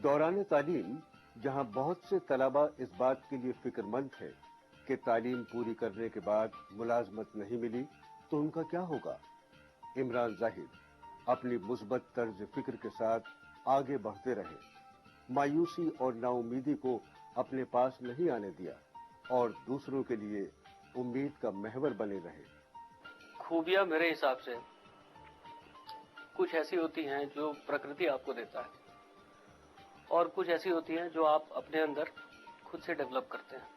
दौरान तालीम जहां बहुत से तलबा इस बात के लिए फिक्रमंद थे कि तालीम पूरी करने के बाद मुलाजमत नहीं मिली तो उनका क्या होगा, इमरान जाहिद अपनी मुस्बत तर्ज फिक्र के साथ आगे बढ़ते रहे, मायूसी और नाउमीदी को अपने पास नहीं आने दिया और दूसरों के लिए उम्मीद का महवर बने रहे। खूबियां मेरे हिसाब से कुछ ऐसी होती हैं जो प्रकृति आपको देता है और कुछ ऐसी होती हैं जो आप अपने अंदर खुद से डेवलप करते हैं।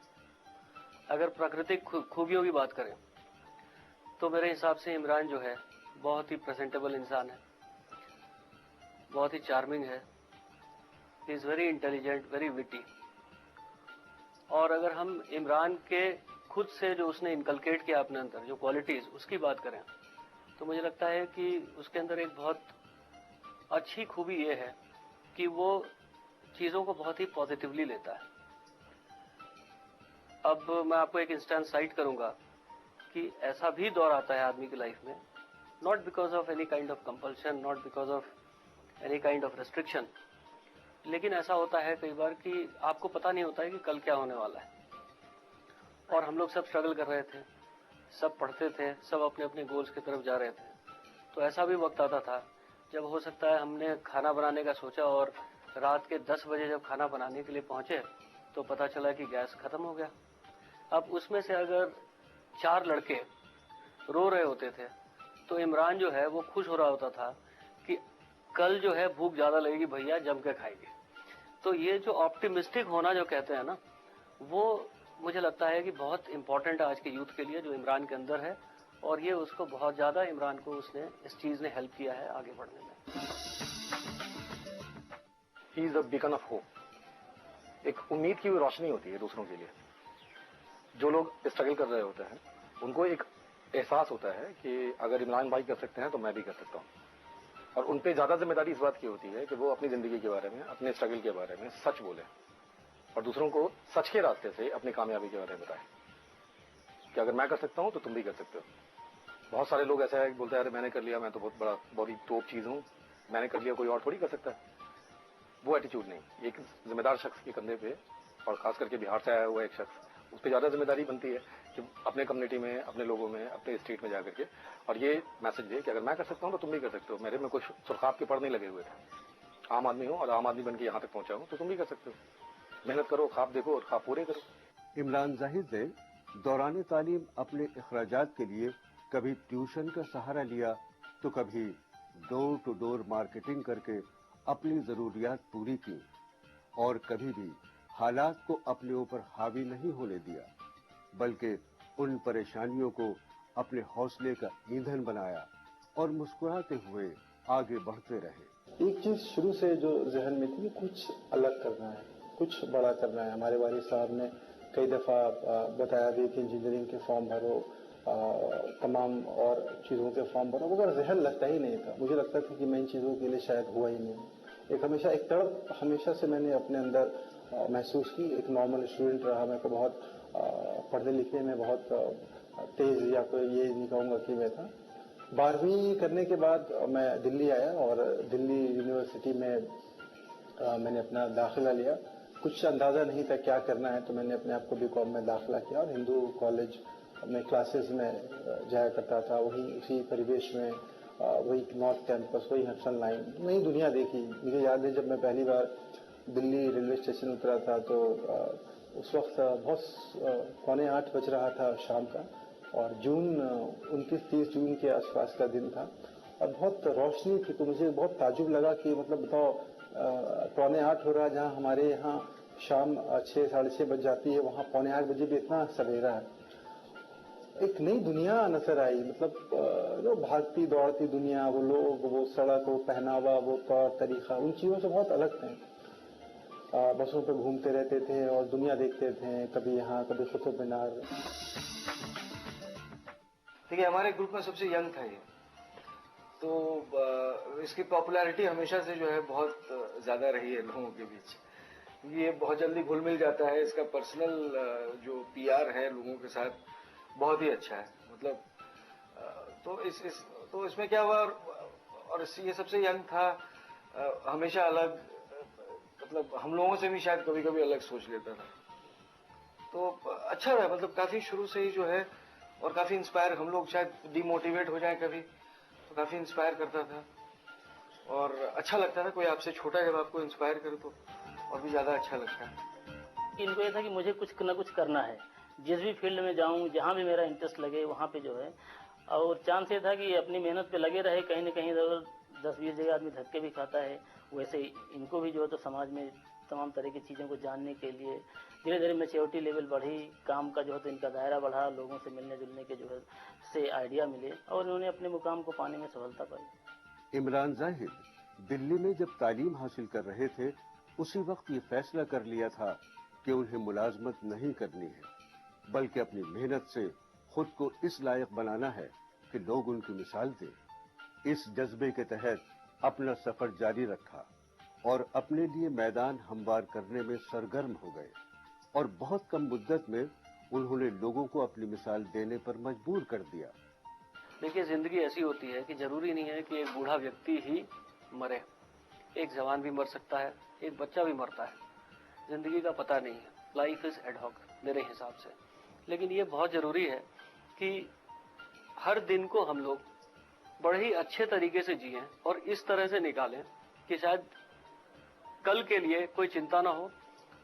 अगर प्राकृतिक खूबियों की बात करें तो मेरे हिसाब से इमरान जो है बहुत ही प्रेजेंटेबल इंसान है, बहुत ही चार्मिंग है, he is very intelligent, very witty. और अगर हम इमरान के खुद से जो उसने इनकलकेट किया अपने अंदर जो क्वालिटीज उसकी बात करें तो मुझे लगता है कि उसके अंदर एक बहुत अच्छी खूबी ये है कि वो चीजों को बहुत ही पॉजिटिवली लेता है। अब मैं आपको एक इंस्टेंस साइट करूंगा कि ऐसा भी दौर आता है आदमी की लाइफ में, not because of any kind of compulsion, not because of any kind of restriction, लेकिन ऐसा होता है कई बार कि आपको पता नहीं होता है कि कल क्या होने वाला है। और हम लोग सब स्ट्रगल कर रहे थे, सब पढ़ते थे, सब अपने अपने गोल्स की तरफ जा रहे थे। तो ऐसा भी वक्त आता था जब हो सकता है हमने खाना बनाने का सोचा और रात के 10 बजे जब खाना बनाने के लिए पहुंचे तो पता चला कि गैस खत्म हो गया। अब उसमें से अगर 4 लड़के रो रहे होते थे तो इमरान जो है वो खुश हो रहा होता था कि कल जो है भूख ज्यादा लगेगी भैया, जम के खाएंगे। तो ये जो ऑप्टिमिस्टिक होना जो कहते हैं ना, वो मुझे लगता है कि बहुत इंपॉर्टेंट है आज के यूथ के लिए, जो इमरान के अंदर है। और ये उसको बहुत ज्यादा, इमरान को उसने इस चीज ने हेल्प किया है आगे बढ़ने में। He is a beacon of hope, एक उम्मीद की रोशनी होती है दूसरों के लिए। जो लोग स्ट्रगल कर रहे होते हैं उनको एक एहसास होता है कि अगर इमरान भाई कर सकते हैं तो मैं भी कर सकता हूं। और उन पे ज्यादा जिम्मेदारी इस बात की होती है कि वो अपनी जिंदगी के बारे में, अपने स्ट्रगल के बारे में सच बोले और दूसरों को सच के रास्ते से अपनी कामयाबी के बारे में बताएं कि अगर मैं कर सकता हूं तो तुम भी कर सकते हो। बहुत सारे लोग ऐसा है बोलते हैं अरे मैंने कर लिया, मैं तो बहुत बड़ा बड़ी टॉप चीज हूं, मैंने कर लिया, कोई और थोड़ी कर सकता है। वो एटीट्यूड नहीं, एक जिम्मेदार शख्स के कंधे पे, और खास करके बिहार से आया हुआ एक शख्स, उस पर ज्यादा जिम्मेदारी बनती है कि अपने कम्युनिटी में, अपने लोगों में, अपने स्टेट में जाकर के और ये मैसेज दे कि अगर मैं कर सकता हूं तो तुम भी कर सकते हो। मेरे में कुछ सुरखाब के पड़ नहीं लगे हुए थे, आम आदमी हूं और आम आदमी बन के यहां तक पहुंचा हूं, तो तुम भी कर सकते हो। मेहनत करो, ख्वाब देखो और ख्वाब पूरे करो। इमरान जाहिद ने दौरान तालीम अपने अखराजात के लिए कभी ट्यूशन का सहारा लिया तो कभी डोर टू डोर मार्केटिंग करके अपनी जरूरियात पूरी की और कभी भी हालात को अपने ऊपर हावी नहीं होने दिया, बल्कि उन परेशानियों को अपने हौसले का ईंधन बनाया और मुस्कुराते हुए आगे बढ़ते रहे। एक चीज शुरू से जो जहन में थी कि कुछ अलग करना है, कुछ बड़ा करना है। हमारे वालिद साहब ने कई दफा बताया भी कि इंजीनियरिंग के फॉर्म भरो, तमाम और चीजों के फॉर्म भरो, मगर जहन लगता ही नहीं था। मुझे लगता था कि मैं इन चीजों के लिए शायद हुआ ही नहीं। एक हमेशा एक तड़प हमेशा से मैंने अपने अंदर महसूस की। एक नॉर्मल स्टूडेंट रहा मैं, तो बहुत पढ़ने लिखने में बहुत तेज, या कोई ये नहीं कहूँगा कि मैं था। 12वीं करने के बाद मैं दिल्ली आया और दिल्ली यूनिवर्सिटी में मैंने अपना दाखिला लिया। कुछ अंदाजा नहीं था क्या करना है, तो मैंने अपने आप को बीकॉम में दाखिला किया और हिंदू कॉलेज में क्लासेस में जाया करता था। वही उसी परिवेश में, वही नॉर्थ कैंपस, वही हडसन लाइन, नई दुनिया देखी। मुझे याद है जब मैं पहली बार दिल्ली रेलवे स्टेशन उतरा था तो उस वक्त बहुत 7:45 बज रहा था शाम का, और जून 29-30 जून के आसपास का दिन था और बहुत रोशनी थी। तो मुझे बहुत ताजुब लगा कि मतलब बताओ 7:45 हो रहा है, जहाँ हमारे यहाँ शाम 6 साढ़े 6 बज जाती है, वहाँ 7:45 बजे भी इतना सवेरा है। एक नई दुनिया नजर आई, मतलब जो भागती दौड़ती दुनिया, वो लोग, वो सड़क, वो पहनावा, वो तौर तरीका, उन चीजों से बहुत अलग थे। बसों पे घूमते रहते थे और दुनिया देखते थे, कभी यहाँ कभी कुतुब मीनार। देखिए हमारे ग्रुप में सबसे यंग था ये, तो इसकी पॉपुलैरिटी हमेशा से जो है बहुत ज्यादा रही है लोगों के बीच। ये बहुत जल्दी घुल मिल जाता है, इसका पर्सनल जो पीआर है लोगों के साथ बहुत ही अच्छा है। मतलब तो इसमें क्या हुआ, और ये सबसे यंग था, हमेशा अलग, मतलब हम लोगों से भी शायद कभी कभी अलग सोच लेता था। तो अच्छा रहा, मतलब काफी शुरू से ही जो है, और काफी इंस्पायर, हम लोग शायद डिमोटिवेट हो जाए कभी तो काफी इंस्पायर करता था, और अच्छा लगता था कोई आपसे छोटा जब आपको इंस्पायर करे तो और भी ज्यादा अच्छा लगता है। इनको ये था कि मुझे कुछ न कुछ करना है, जिस भी फील्ड में जाऊं, जहां भी मेरा इंटरेस्ट लगे वहां पे जो है, और चांस ये था कि अपनी मेहनत पे लगे रहे, कहीं न कहीं इधर 10-20 जगह आदमी धक्के भी खाता है, वैसे ही इनको भी जो है तो समाज में तमाम तरह की चीज़ों को जानने के लिए धीरे धीरे मैच्योरिटी लेवल बढ़ी, काम का जो है तो इनका दायरा बढ़ा, लोगों से मिलने जुलने के जो है से आइडिया मिले, और इन्होंने अपने मुकाम को पाने में सफलता पाई। इमरान जाहिद दिल्ली में जब तालीम हासिल कर रहे थे, उसी वक्त ये फैसला कर लिया था कि उन्हें मुलाजमत नहीं करनी है, बल्कि अपनी मेहनत से खुद को इस लायक बनाना है कि लोग उनकी मिसाल दें। इस जज्बे के तहत अपना सफर जारी रखा और अपने लिए मैदान हमवार करने में सरगर्म हो गए, और बहुत कम मुद्दत में उन्होंने लोगों को अपनी मिसाल देने पर मजबूर कर दिया। देखिए, जिंदगी ऐसी होती है कि जरूरी नहीं है कि एक बूढ़ा व्यक्ति ही मरे, एक जवान भी मर सकता है, एक बच्चा भी मरता है। जिंदगी का पता नहीं है, लाइफ इज एड हॉक मेरे हिसाब से। लेकिन ये बहुत जरूरी है कि हर दिन को हम लोग बड़े ही अच्छे तरीके से जिएं और इस तरह से निकालें कि शायद कल के लिए कोई चिंता ना हो,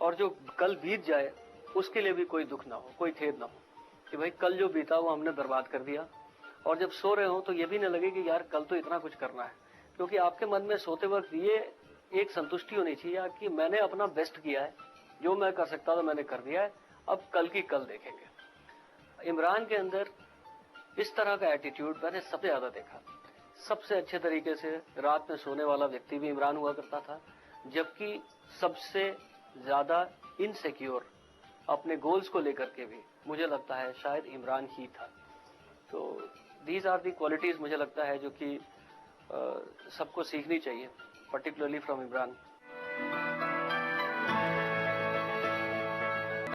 और जो कल बीत जाए उसके लिए भी कोई दुख ना हो, कोई खेद ना हो कि भाई कल जो बीता वो हमने बर्बाद कर दिया। और जब सो रहे हो तो ये भी न लगे कि यार कल तो इतना कुछ करना है, क्योंकि आपके मन में सोते वक्त ये एक संतुष्टि होनी चाहिए कि मैंने अपना बेस्ट किया है, जो मैं कर सकता था मैंने कर दिया है, अब कल की कल देखेंगे। इमरान के अंदर इस तरह का एटीट्यूड मैंने सबसे ज्यादा देखा। सबसे अच्छे तरीके से रात में सोने वाला व्यक्ति भी इमरान हुआ करता था, जबकि सबसे ज्यादा इनसिक्योर अपने गोल्स को लेकर के भी मुझे लगता है शायद इमरान ही था। तो दीज आर दी क्वालिटीज मुझे लगता है जो कि सबको सीखनी चाहिए, पर्टिकुलरली फ्रॉम इमरान।